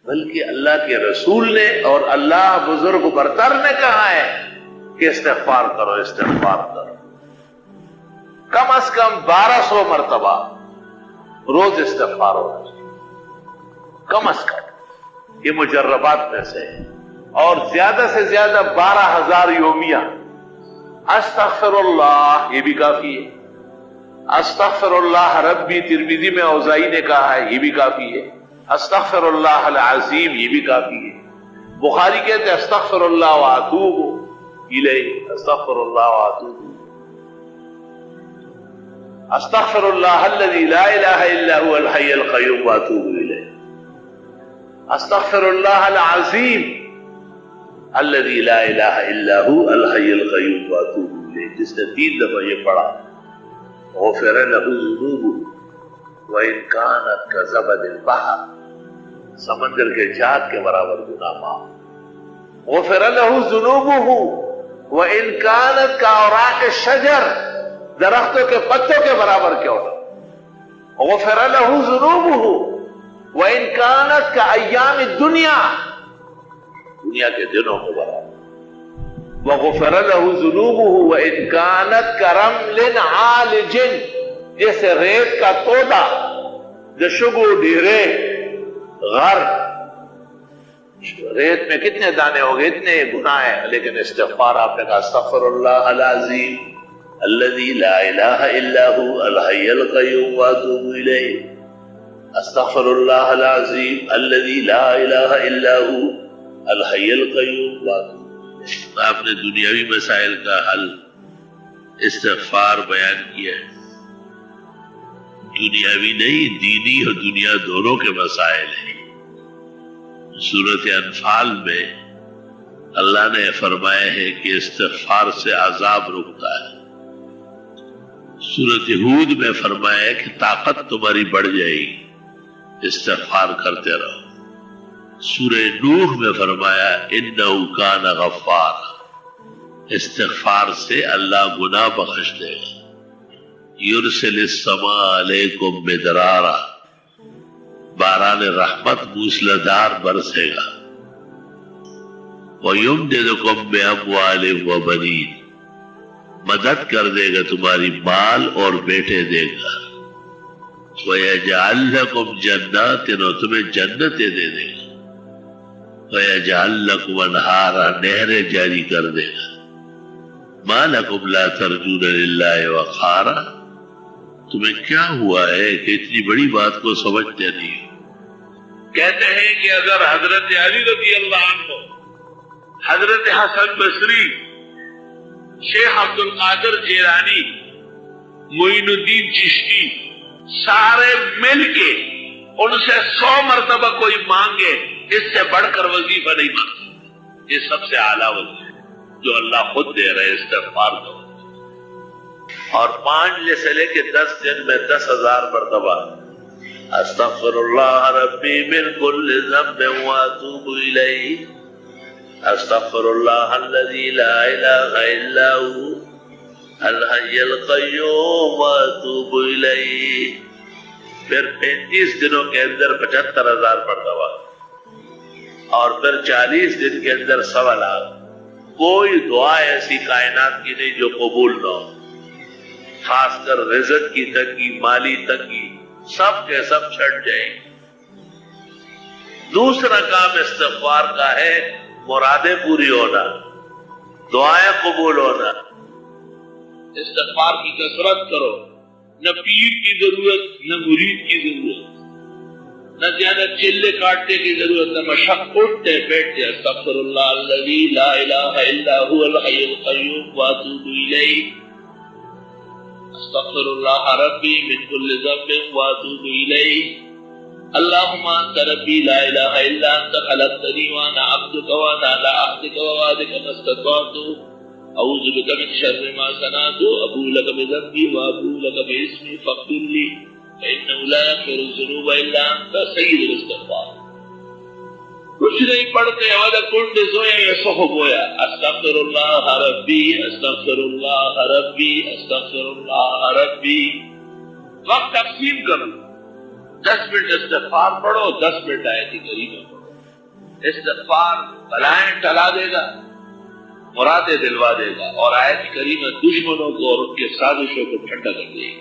بلکہ اللہ کے رسول نے اور اللہ بزرگ برتر نے کہا ہے کہ استغفار کرو، استغفار کرو، کم از کم 1200 مرتبہ روز استغفار ہونا چاہیے، کم از کم، یہ مجربات میں سے ہے، اور زیادہ سے زیادہ 12,000 یومیہ استغفر اللہ، یہ بھی کافی ہے۔ استغفر اللہ ربی، ترمذی میں اوزائی نے کہا ہے، یہ بھی کافی ہے۔ استغفر اللہ العظیم، یہ بھی کافی ہے۔ بخاری کہتے ہیں استغفر اللہ واتوب الیہ، استغفر اللہ واتوب، استغفر اللہ الذی لا الہ الا هو الحی القیوم واتوب الیہ، استغفر اللہ العظیم الذی لا الہ الا هو الحی القیوم واتوب الیہ۔ جس نے 3 دفعہ یہ پڑھا غفر له ذنوبه وان كانت كزبد البحر، سمندر کے جھاگ کے برابر گناہ معاف۔ غفر له ذنوبه وان كانت كأوراق الشجر، درختوں کے پتوں کے برابر کیوں نہ۔ غفر له ذنوبه وان كانت كأيام الدنيا، دنیا کے دنوں کے برابر۔ وغفر له ذنوبه وان كانت كرمل عالج، جیسے ریت کا تودا، جشگو ڈھیرے غر، ریت میں کتنے دانے ہو گئے، اتنے گناہ ہیں، لیکن استغفار آپ نے کہا استغفر اللہ العظیم الذی لا الہ الا هو الحی القیوم واتوب الیہ، استغفر اللہ العظیم الذی لا الہ الا هو الحی القیوم واتوب۔ آپ نے دنیاوی مسائل کا حل استغفار بیان کیا ہے، دنیاوی نہیں، دینی اور دنیا دونوں کے مسائل ہیں۔ سورۃ انفال میں اللہ نے فرمایا ہے کہ استغفار سے عذاب رکتا ہے۔ سورۃ ہود میں فرمایا ہے کہ طاقت تمہاری بڑھ جائے گی، استغفار کرتے رہو۔ سورہ نوح میں فرمایا انہ کان غفار، استغفار سے اللہ گناہ بخش دے گا۔ یرسل السماء علیکم مدرارا، باران رحمت موسلادھار برسے گا۔ وَيُمْدِدْكُمْ بِأَمْوَالٍ وَبَنِينَ، مدد کر دے گا تمہاری مال اور بیٹے دے گا۔ وَيَجْعَلْ لَكُمْ جَنَّاتٍ، اور تمہیں جنتیں دے دے گا۔ وَيَجْعَلْ لَكُمْ أَنْهَارًا، نہریں جاری کر دے گا۔ مَا لَكُمْ لَا تَرْجُونَ لِلَّهِ وَقَارًا، تمہیں کیا ہوا ہے کہ اتنی بڑی بات کو سمجھتے نہیں ہو؟ کہتے ہیں کہ اگر حضرت علی رضی اللہ عنہ، حضرت حسن بصری، شیخ عبد القادر جیلانی، معین الدین چشتی، سارے مل کے ان سے 100 مرتبہ کوئی مانگے، اس سے بڑھ کر وظیفہ نہیں مانگتے۔ یہ سب سے اعلیٰ وظیفہ جو اللہ خود دے رہے، استغفار دو۔ اور 5 سے لے کے 10 دن میں 10,000 مرتبہ استغفر اللہ ربی من کل ذنب واتوب الیہ، استغفر اللہ الذی لا الہ الا هو الحی القیوم واتوب الیہ۔ پھر 35 دنوں کے اندر 75,000 مرتبہ، اور پھر 40 دن کے اندر 1.25 لاکھ۔ کوئی دعا ایسی کائنات کی نہیں جو قبول نہ ہو، خاص کر رزق کی تنگی، مالی تنگی، سب کے سب چھٹ جائیں۔ دوسرا کام استغفار کا ہے مرادیں پوری ہونا، دعائیں قبول ہونا۔ استغفار کی کثرت کرو، نہ پیر کی ضرورت، نہ مرید کی ضرورت، نہ زیادہ چلے کاٹنے کی ضرورت، نہ مشق اٹھتے بیٹھتے۔ استغفر اللہ الذی لا الہ الا هو الحی القیوم واتوب الیہ، استغفر اللہ ربی من کل ذنب واتوب الیہ، اللہم انت ربی لا الہ الا انت خلقتنی وانا عبدک وانا علی عہدک ووعدک ما استطعت، اعوذ بک من شر ما صنعت، ابوء لک بذنبی وابوء لک باسمی فاغفر لی فإنه لا يغفر الذنوب إلا أنت سید الاستغفار۔ کچھ نہیں پڑھتے وَلَا كُنْدِ زوئے يَسُحُ بویا، استغفر اللہ ربی استغفر اللہ ربی استغفر اللہ ربی۔ وقت تقسیم کرو، 10 منٹ استغفار پڑھو، 10 منٹ آیت کریمہ پڑھو۔ استغفار بلائیں ٹلا دے گا، مرادیں دلوا دے گا، اور آیت کریمہ دشمنوں کو اور ان کے سازشوں کو ٹھنڈا کر دے گی۔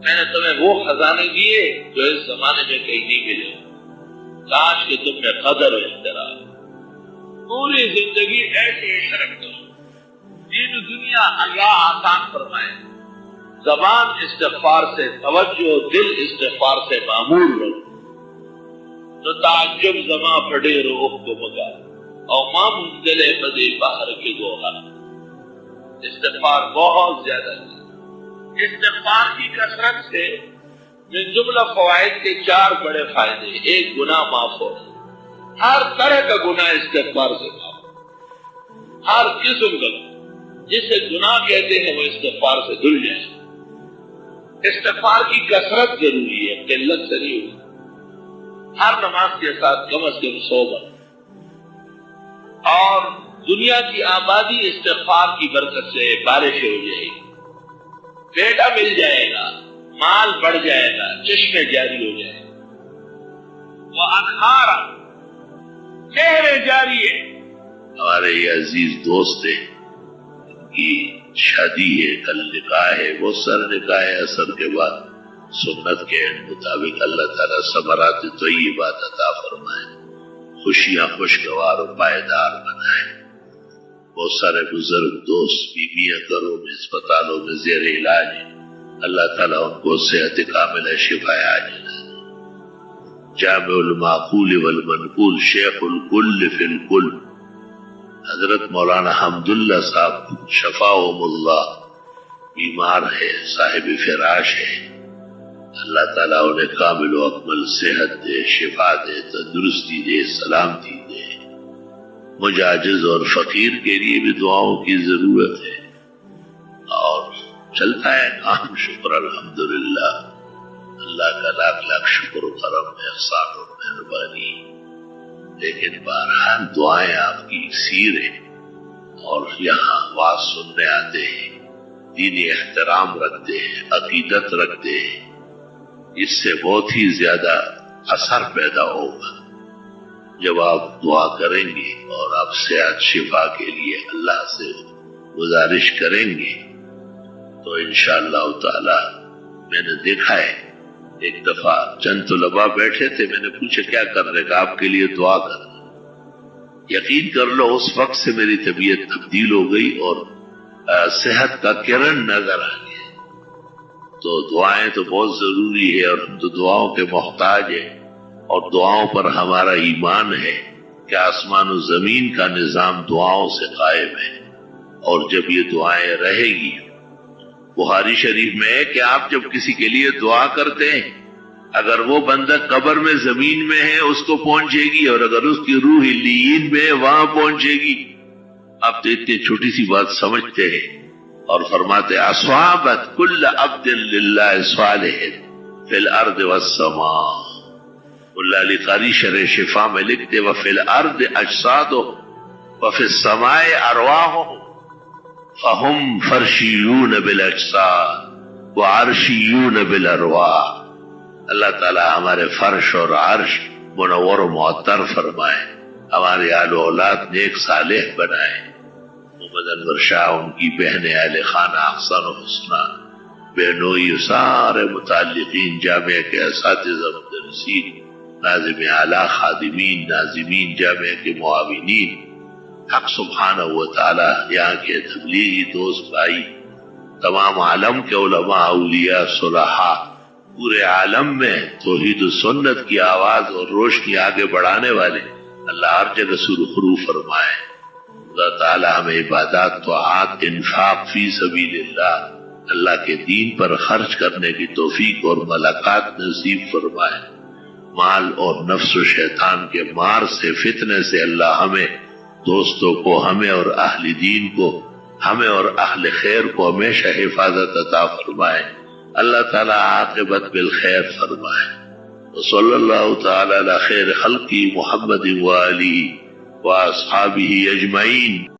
میں نے تمہیں وہ خزانے دیے جو اس زمانے میں کہیں نہیں ملے، کاش کہ تم میں قدر و احترام، پوری زندگی ایسے عشرت کرو، دین و دنیا اللہ آسان فرمائے، زبان استغفار سے توجہ، دل استغفار سے معمور رہو، تو تعجب زماں پڑے روح کو مگا اور ماں منزلے بدے باہر کے گوہا۔ استغفار بہت زیادہ ہے۔ استغفار کی کثرت سے من جملہ فوائد کے 4 بڑے فائدے۔ ایک، گناہ معاف ہو، ہر طرح کا گناہ استغفار سے معاف ہو، ہر قسم کا جسے گناہ کہتے ہیں وہ استغفار سے دھل جائے۔ استغفار کی کثرت ضروری ہے، قلت سے نہیں ہوگی۔ ہر نماز کے ساتھ کم از کم 100 بار، اور دنیا کی آبادی استغفار کی برکت سے بارش ہو جائے گی، بیٹا مل جائے گا، مال بڑھ جائے گا، چشمے جاری ہو جائے گا، وہ انہارا نہریں جاری ہے۔ ہمارے یہ عزیز دوست ہیں، ان کی شادی ہے، کل نکاح ہے، وہ سر نکاح ہے، اثر کے بعد سنت کے مطابق اللہ تعالیٰ ثمرات طیبات عطا فرمائے، خوشیاں خوشگوار و پائیدار بنائے۔ بہت سارے بزرگ دوست بیویاں گھروں میں، اسپتالوں میں زیر علاج ہیں، اللہ تعالیٰ ان کو صحت کاملہ شفا عاجلہ۔ جامع المعقول والمنقول شیخ الکل فی الکل حضرت مولانا حمداللہ صاحب شفاہم اللہ بیمار ہے، صاحب فراش ہے، اللہ تعالیٰ انہیں کامل و اکمل صحت دے، شفا دے، تندرستی دے، سلامتی دے۔ مجھ عاجز اور فقیر کے لیے بھی دعاؤں کی ضرورت ہے، اور چلتا ہے کام، شکر الحمدللہ، اللہ کا لاکھ لاکھ شکر و کرم، احسان اور مہربانی۔ لیکن بہرحال دعائیں آپ کی کثیر ہیں، اور یہاں آواز سننے آتے ہیں، دینی احترام رکھتے ہیں، عقیدت رکھتے ہیں، اس سے بہت ہی زیادہ اثر پیدا ہوگا جب آپ دعا کریں گے اور آپ صحت شفا کے لیے اللہ سے گزارش کریں گے تو انشاءاللہ تعالی۔ میں نے دیکھا ہے، ایک دفعہ چند طلباء بیٹھے تھے، میں نے پوچھا کیا کر رہے؟ کہ آپ کے لیے دعا کر رہے۔ یقین کر لو اس وقت سے میری طبیعت تبدیل ہو گئی اور صحت کا کرن نظر آ گیا۔ تو دعائیں تو بہت ضروری ہے، اور ہم تو دعاؤں کے محتاج ہیں، اور دعاؤں پر ہمارا ایمان ہے کہ آسمان و زمین کا نظام دعاؤں سے قائم ہے، اور جب یہ دعائیں رہے گی، بخاری شریف میں ہے کہ آپ جب کسی کے لیے دعا کرتے ہیں، اگر وہ بندہ قبر میں زمین میں ہے اس کو پہنچے گی، اور اگر اس کی روح علیین میں ہے وہاں پہنچے گی۔ آپ تو اتنی چھوٹی سی بات سمجھتے ہیں، اور فرماتے اصحابت کل عبد للہ صالح فی الارض والسماء۔ اللہ علی قاری شرح شفا میں لکھتے وفی الارض اجسادهم وفی السماء ارواحهم فهم فرشیون بالاجساد وعرشیون بالارواح۔ اللہ تعالی ہمارے فرش اور عرش منور و معطر فرمائے، ہمارے آل و اولاد نیک صالح بنائے۔ محمد انور شاہ، ان کی بہن اہل خانہ احسن و حسنہ، بہنوئی سارے متعلقین، جامعہ کے اساتذہ مدرسین، ناظم اعلیٰ، خادمین، ناظمین، جامعہ کے معاونین، حق سبحانہ وتعالی یہاں کے تبلیغی دوست بھائی، تمام عالم کے علماء، اولیاء، صلحاء، پورے عالم میں توحید و سنت کی آواز اور روشنی آگے بڑھانے والے اللہ ہر جگہ سرخرو فرمائے۔ اللہ تعالی ہمیں عبادات، طاعات، انفاق فی سبیل اللہ کے دین پر خرچ کرنے کی توفیق اور ملاقات نصیب فرمائے۔ مال اور نفس و شیطان کے مار سے، فتنے سے اللہ ہمیں، دوستوں کو، ہمیں اور اہل دین کو، ہمیں اور اہل خیر کو ہمیشہ حفاظت عطا فرمائے۔ اللہ تعالی عاقبت بالخیر فرمائے۔ وصلی اللہ تعالی علی خیر خلقی محمد وآلہ واصحابہ اجمعین۔